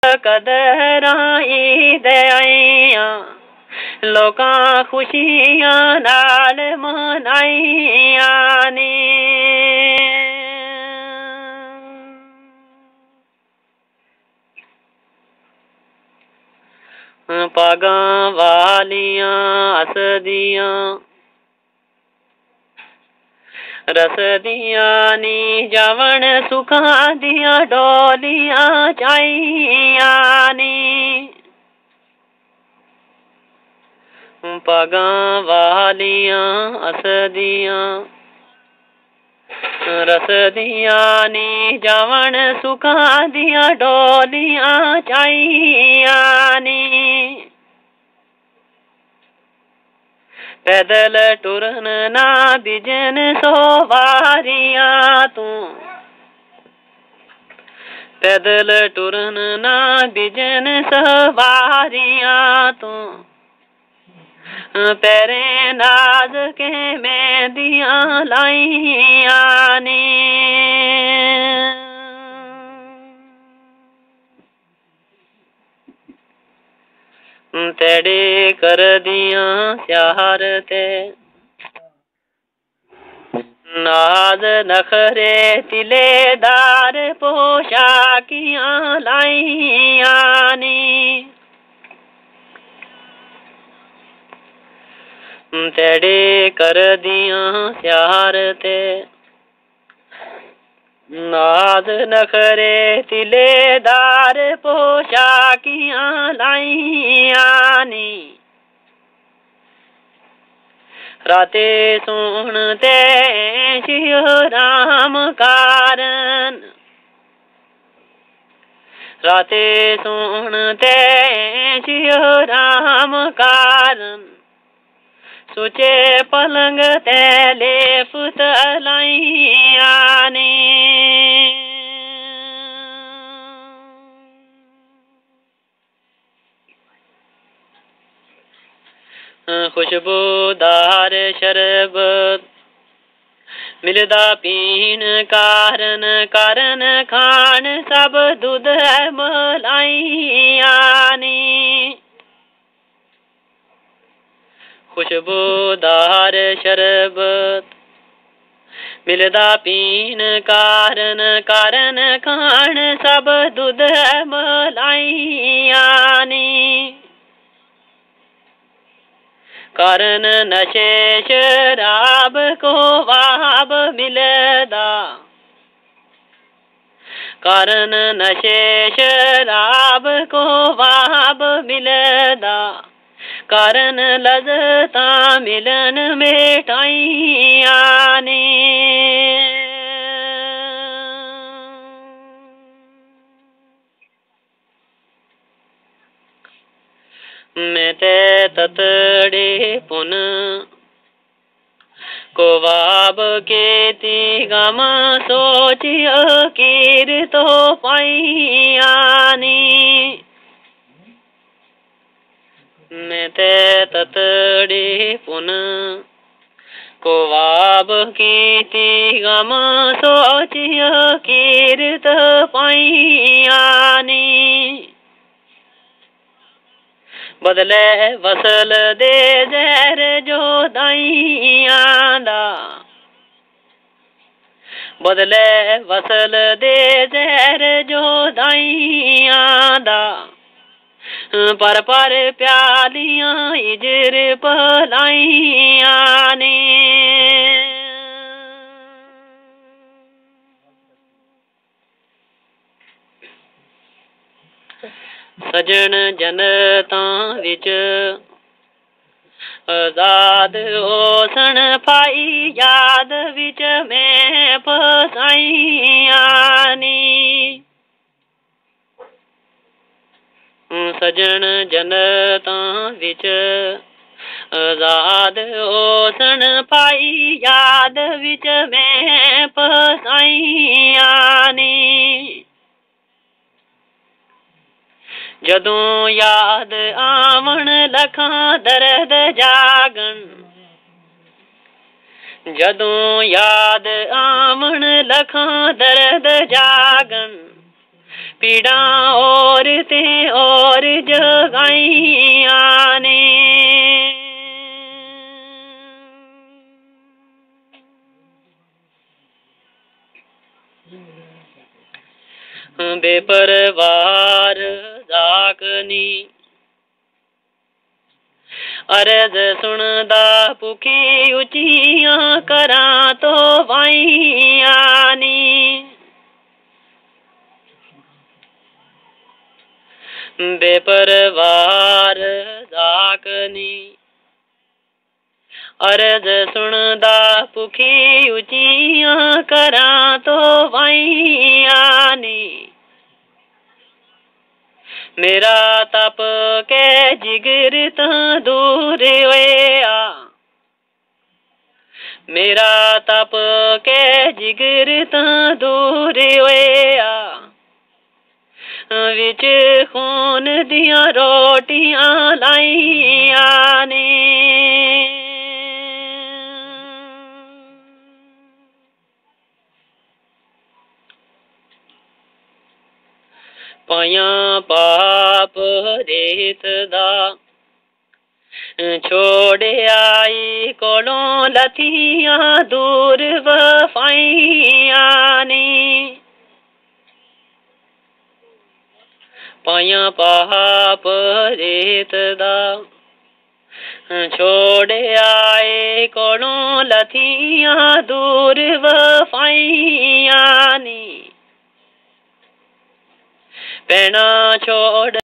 कदराई दयाइयां लोकां खुशियां नाल मनाइयां ने। पागां वालियां हसदियां रसदियां नी जावण सुखां दियां डोलियां चाइयां नी। पागां वालियां हसदियां रसदियां नी जावण सुखां दियां डोलियां चाइयां नी। पैदल टुरन ना बिजन सोवारियां तू पैदल टुरन ना बिजन सवारियां तू पैरे नाज के मेहंदियां लाइयां ने। तेड़े कर दियां स्यार ते नाज नखरे तिलेदार पोशाकियां लाइयां नी। तेड़े कर दियां स्यार ते नाज नखरे तिलेदार पोशाकियां लाइयां नी। राते सुनते शिव राम कारन राते सुनते शिव राम कारन सुचे पलंग ते लेप तलाइयां ने। खुशबूदार शरबत मिलदा पीन कारन कारन खान सब दूध मलाइयां नी। खुशबूदार शरबत मिलदा पीन कारन कारन खान सब दूध मलाइयां नी। कारण नशे शराब को वाब मिलदा कारण नशे शराब को वाब मिलदा कारण लज़्ज़ता मिलन मिठाइयां ने। मैं ते ततड़े पुन को वाब के ती गम सोच कीर तो पाइयां नी। मैं ते ततड़े पुन को वाब की ती गम सोच कीर तो पाइयां नी। बदले वसल दे जहर जो दाइयां दा बदले वसल दे जहर जो दाइयां दा पर प्यालियां इजर पलाइयां ने। सजन जनतां विच आजाद होसन पाई याद विच मैं फसाइयां नी। सजन जनतां विच आजाद होसन पाई याद विच मैं फसाइयां नी। जदों याद आवन लखां दर्द जागन जदों याद आवन लखां दर्द जागन पीड़ा और ते और जगाइया ने। बेपरवार जागनी अरज सुनदा पुखी उचिया करा तो वाइया नी। बेपरवार जागनी अरज सुनदा पुखी उचिया करा तो वाइया नी। मेरा तप के जिगर ता दूर होया, मेरा तप के जिगर ता दूर होया। विच खून दिया रोटियां लाइया ने। पाया पाप रेत दा छोड़ आई कोलों लथियां दूर वफाइया ने। पाया पाप रेत दा छोड़ आए कोलों लथियां दूर वफाइया ने। पैना छोड़